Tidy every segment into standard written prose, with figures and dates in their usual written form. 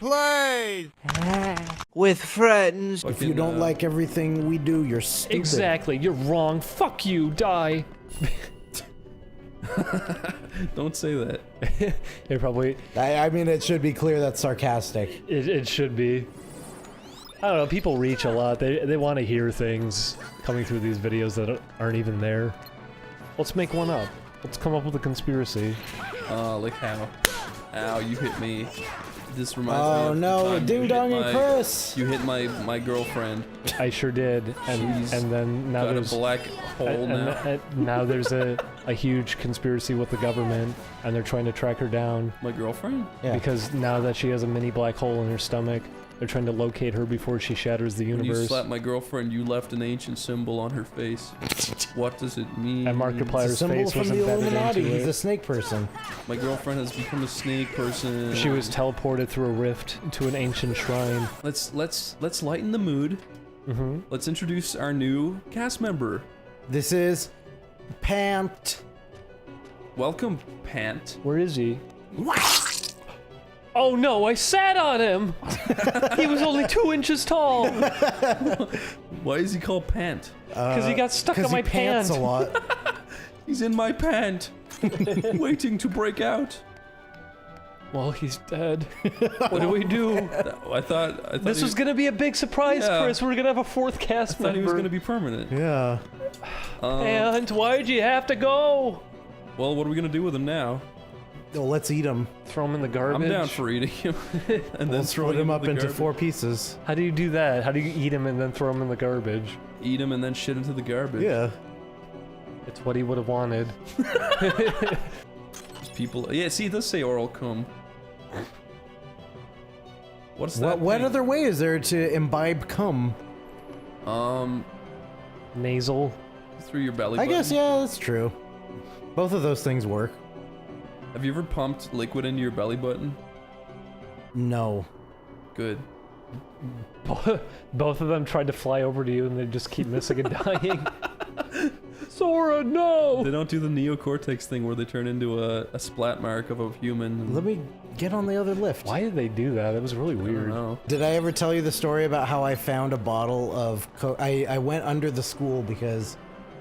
Oneyplays! With friends. If you don't like everything we do, you're stupid. Exactly, you're wrong. Fuck you, die. Don't say that. It probably... I mean, it should be clear that's sarcastic. It should be. I don't know, people reach a lot. They want to hear things coming through these videos that aren't even there. Let's make one up. Let's come up with a conspiracy. Like how? Ow, you hit me. This reminds me Oh of no, the time Ding Dong and Chris! You hit my girlfriend. I sure did, and then now Got a there's black hole now. and now there's a huge conspiracy with the government, and they're trying to track her down My girlfriend? Yeah. because now that she has a mini black hole in her stomach, they're trying to locate her before she shatters the When you universe. slapped my girlfriend, you left an ancient symbol on her face. What does it mean? And Markiplier's Symbol face from was the embedded Illuminati. into He's it. a snake person. My girlfriend has become a snake person. She was teleported through a rift to an ancient shrine. Let's lighten the mood. Mm-hmm. Let's introduce our new cast member. This is Pant. Welcome, Pant. Where is he? Oh no, I sat on him! He was only 2 inches tall! Why is he called Pant? Because he got stuck on Because my he pants pant. a lot. He's in my pant, waiting to break out. Well, he's dead. What do we do? I thought This he was gonna be a big surprise, Yeah. Chris. We're gonna have a 4th cast I thought he was member. gonna be permanent. Yeah. And why'd you have to go? Well, what are we gonna do with him now? Well, let's eat him. Throw him in the garbage? I'm down for eating him, and then Split him up into 4 pieces. How do you do that? How do you eat him and then throw him in the garbage? Eat him and then shit into the garbage. Yeah. It's what he would have wanted. People. Yeah. See, it does say oral cum. What's that? What mean? other way is there to imbibe cum? Nasal. Through your belly I button. guess, yeah, that's true. Both of those things work. Have you ever pumped liquid into your belly button? No. Good. Both of them tried to fly over to you and they just keep missing and dying. Sora, no! They don't do the neocortex thing where they turn into a splat mark of a human. Let me get on the other lift. Why did they do that? It was really I don't weird. know. Did I ever tell you the story about how I found a bottle of I went under the school because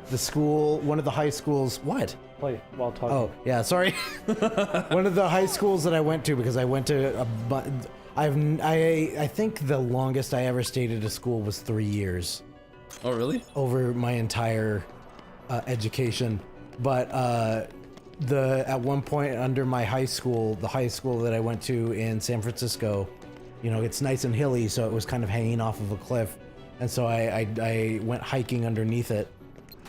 the school, one of the high schools, what? Play while talking. Oh, yeah, sorry. One of the high schools that I went to, because I went to I think the longest I ever stayed at a school was 3 years Oh, really? over my entire education. But at one point under my high school, the high school that I went to in San Francisco, you know, it's nice and hilly, so it was kind of hanging off of a cliff. And so I went hiking underneath it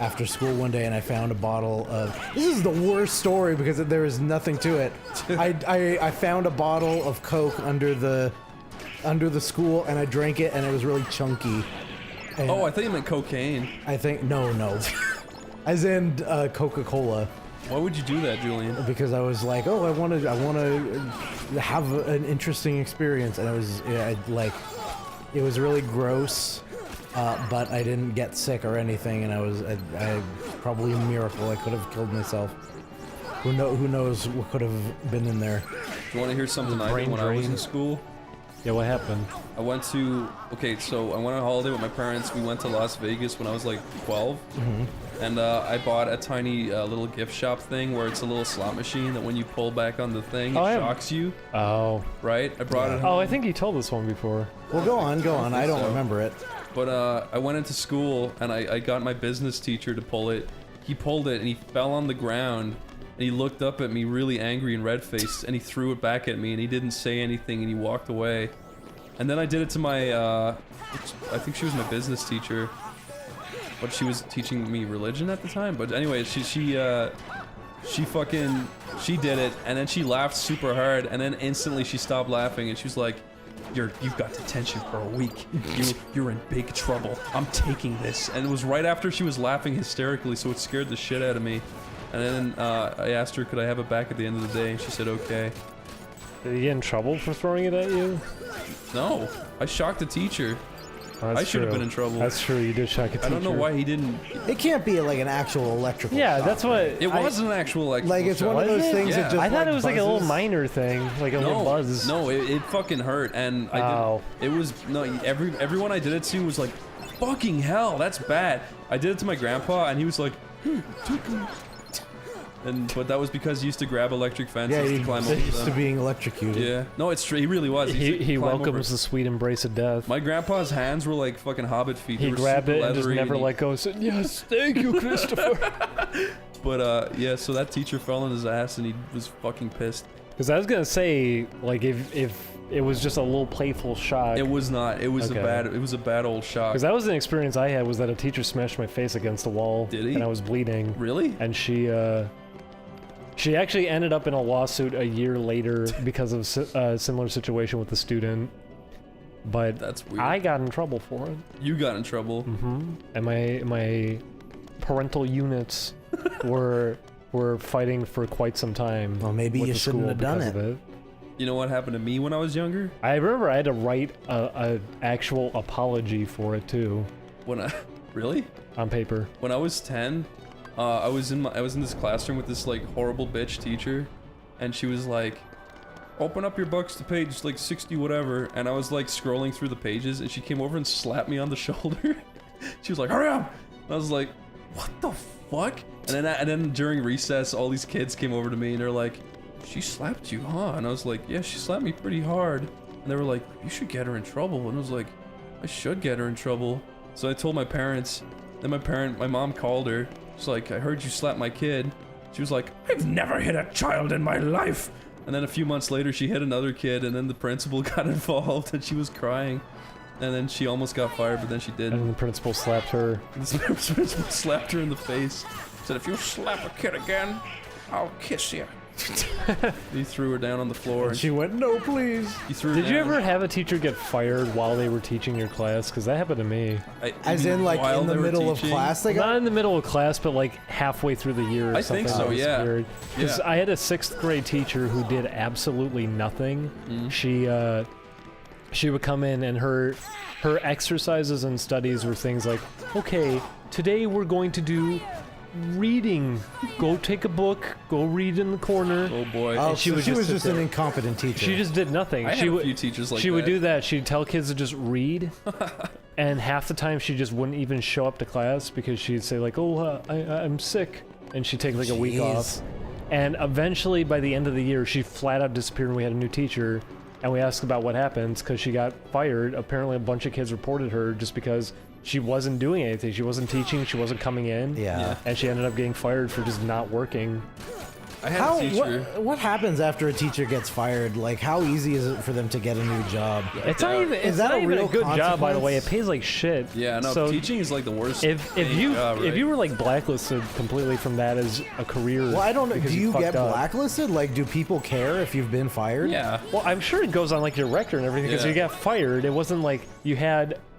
after school one day, and I found a bottle of... This is the worst story because there is nothing to it. I found a bottle of Coke under the school, and I drank it, and it was really chunky. And Oh, I thought you meant cocaine. I think... No. As in Coca-Cola. Why would you do that, Julian? Because I was like, oh, I want to have an interesting experience, and it was really gross, but I didn't get sick or anything, and I probably a miracle. I could have killed myself. Who knows what could have been in there? Do you want to hear something I did Brain when I was in drain. school? Yeah, what happened? I went to... Okay, so I went on holiday with my parents. We went to Las Vegas when I was like 12. And I bought a tiny little gift shop thing where it's a little slot machine that when you pull back on the thing, Oh, I it have- shocks you, Oh. right? I brought it home. Oh, I think you told this one before. Well, go on. I don't so. remember it. But I went into school and I got my business teacher to pull it. He pulled it and he fell on the ground and he looked up at me really angry and red-faced and he threw it back at me and he didn't say anything and he walked away. And then I did it to my, I think she was my business teacher, but she was teaching me religion at the time. But anyway, she did it and then she laughed super hard and then instantly she stopped laughing and she was like, You've got detention for a week. You're in big trouble. I'm taking this. And it was right after she was laughing hysterically, so it scared the shit out of me. And then I asked her, could I have it back at the end of the day? And she said, okay. Did he get in trouble for throwing it at you? No, I shocked the teacher. I should have true. been in trouble. That's true. You did shock a teacher. I don't know why he didn't. It can't be like an actual electrical. Yeah, shock. that's what. It was an actual electrical Like it's one of shock. those Was it? things that Yeah. just. I thought it was like a little buzzes. minor thing, like a little buzz. No, it fucking hurt, and I Ow. did. It was no. Everyone I did it to was like, fucking hell, that's bad. I did it to my grandpa, and he was like, but that was because he used to grab electric fences Yeah, to he's climb over used to them. being electrocuted. Yeah, no, it's true. He really was. He, used to He climb over. welcomes the sweet embrace of death. My grandpa's hands were like fucking hobbit feet. They He were grabbed super it and just leathery, never he- let go. Said, "Yes, thank you, Christopher." But yeah, so that teacher fell on his ass, and he was fucking pissed. Because I was gonna say, like, if it was just a little playful shock. It was not. It was Okay. It was a bad old shock. Because that was an experience I had. Was that a teacher smashed my face against the wall? Did he? And I was bleeding. Really? And she actually ended up in a lawsuit a year later because of a similar situation with the student. But That's weird. I got in trouble for it. You got in trouble. And my parental units were fighting for quite some time. Well, maybe with you the shouldn't school have done because of it. You know what happened to me when I was younger? I remember I had to write a actual apology for it too, When I really? on paper. When I was 10, I was in this classroom with this like horrible bitch teacher, and she was like, "Open up your books to page like 60 whatever," and I was like scrolling through the pages, and she came over and slapped me on the shoulder. She was like, "Hurry up!" And I was like, "What the fuck?" And then during recess, all these kids came over to me and they're like, "She slapped you, huh?" And I was like, "Yeah, she slapped me pretty hard." And they were like, "You should get her in trouble." And I was like, "I should get her in trouble." So I told my parents. Then my mom called her. She's like, "I heard you slap my kid." She was like, "I've never hit a child in my life." And then a few months later, she hit another kid, and then the principal got involved, and she was crying. And then she almost got fired, but then she didn't. And the principal slapped her. The principal slapped her in the face. Said, "If you slap a kid again, I'll kiss you." He threw her down on the floor. And she went, "No, please." He threw her Did you down. ever have a teacher get fired while they were teaching your class? Because that happened to me. As in, like, while in the they were middle of teaching? class, they Not got. in the middle of class, but like halfway through the year or I something. think so, It was yeah. weird. Because Yeah. I had a 6th grade teacher who did absolutely nothing. She would come in and her exercises and studies were things like, "Okay, today we're going to do reading. Go take a book, go read in the corner." Oh boy. Oh, she so would she just was sit just an there. incompetent teacher. She just did nothing. I she had a would, few teachers like she would that. do that. She'd tell kids to just read, and half the time she just wouldn't even show up to class because she'd say like, "Oh, I'm sick," and she'd take like a week Jeez. off. And eventually, by the end of the year, she flat out disappeared, and we had a new teacher. And we asked about what happened because she got fired. Apparently, a bunch of kids reported her just because she wasn't doing anything. She wasn't teaching. She wasn't coming in. Yeah. And she ended up getting fired for just not working. I had How? a teacher. What happens after a teacher gets fired? Like, how easy is it for them to get a new job? It's not even. It's that not a even a real good job, by the way. It consequence? pays like shit. Yeah, no, So teaching is like the worst. if paying you job, if right? you were like blacklisted completely from that as a career, Well, I don't know. because Do you fucked get up. blacklisted? Like, do people care if you've been fired? Yeah. Well, I'm sure it goes on like your record and everything because Yeah. you got fired. It wasn't like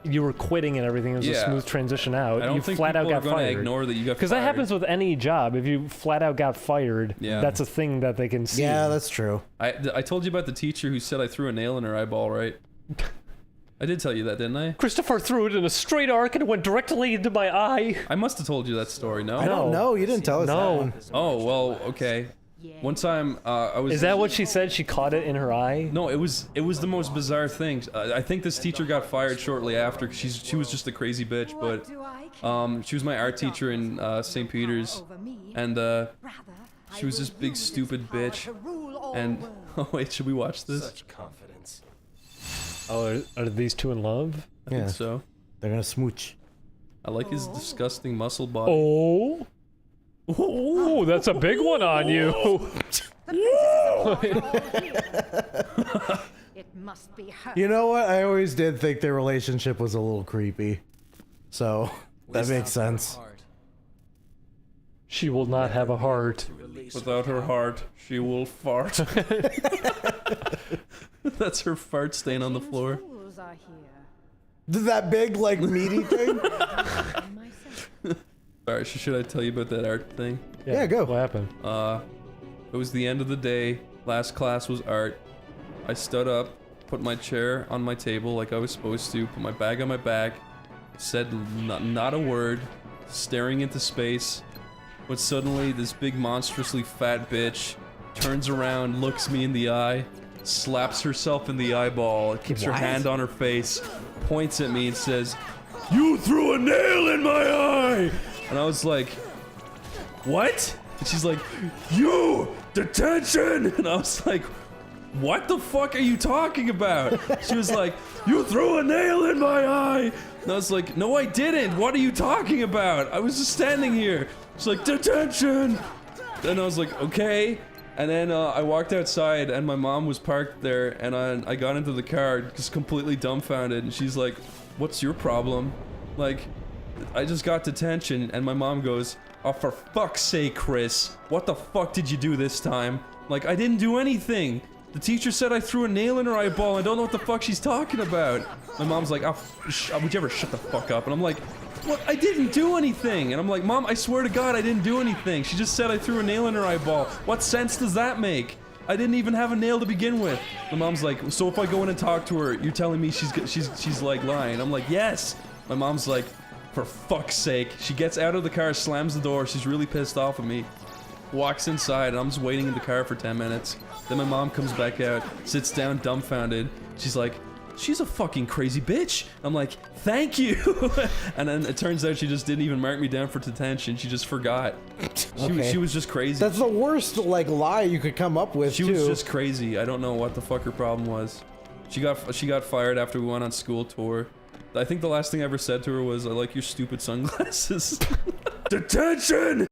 you were quitting and everything. It was a Yeah. smooth transition out. I don't You think flat out people are got gonna fired. ignore that you got Because that fired. happens with any job. If you flat out got fired, Yeah. that's a thing that they can see. Yeah, that's true. I told you about the teacher who said I threw a nail in her eyeball, right? I did tell you that, didn't I? Christopher threw it in a straight arc and it went directly into my eye. I must have told you that story, no? I don't know. You didn't tell us No. that one. Oh, well, okay. One time, I was... Is that what she said? She caught it in her eye? No, it was the most bizarre thing. I think this teacher got fired shortly after. 'Cause she was just a crazy bitch, but she was my art teacher in St. Peter's, and she was this big stupid bitch. And oh wait, should we watch this? Such confidence. Oh, are these two in love? I think so. They're gonna smooch. I like his disgusting muscle body. Oh. Oh, that's a big one on you. It must be her. You know what? I always did think their relationship was a little creepy. So, that makes sense. She will not have a heart. Without her heart, she will fart. That's her fart stain on the floor. Fools are here. That big, like, meaty thing? And myself. Alright, should I tell you about that art thing? Yeah, go. What happened? It was the end of the day. Last class was art. I stood up put my chair on my table like I was supposed to, put my bag on my back, said not a word, staring into space, but suddenly this big monstrously fat bitch turns around, looks me in the eye, slaps herself in the eyeball, keeps her hand on her face, points at me and says, "You threw a nail in my eye!" And I was like, "What?" And she's like, "You! Detention!" And I was like, "What the fuck are you talking about?" She was like, "You threw a nail in my eye!" And I was like, "No, I didn't. What are you talking about? I was just standing here." She's like, "Detention!" And I was like, "Okay." And then I walked outside and my mom was parked there and I got into the car just completely dumbfounded and she's like, "What's your problem?" Like, I just got detention and my mom goes, "Oh, for fuck's sake, Chris, what the fuck did you do this time?" Like, I didn't do anything. The teacher said I threw a nail in her eyeball. I don't know what the fuck she's talking about. My mom's like, "Oh, would you ever shut the fuck up?" And I'm like, "What? I didn't do anything." And I'm like, "Mom, I swear to God, I didn't do anything. She just said I threw a nail in her eyeball. What sense does that make? I didn't even have a nail to begin with." My mom's like, "So if I go in and talk to her, you're telling me she's like lying?" I'm like, "Yes." My mom's like, "For fuck's sake." She gets out of the car, slams the door. She's really pissed off at me. Walks inside, and I'm just waiting in the car for 10 minutes. Then my mom comes back out, sits down dumbfounded. She's like, "She's a fucking crazy bitch." I'm like, "Thank you." And then it turns out she just didn't even mark me down for detention. She just forgot. She was just crazy. That's the worst, like, lie you could come up with, She was just crazy. I don't know what the fuck her problem was. She got fired after we went on school tour. I think the last thing I ever said to her was, "I like your stupid sunglasses." Detention!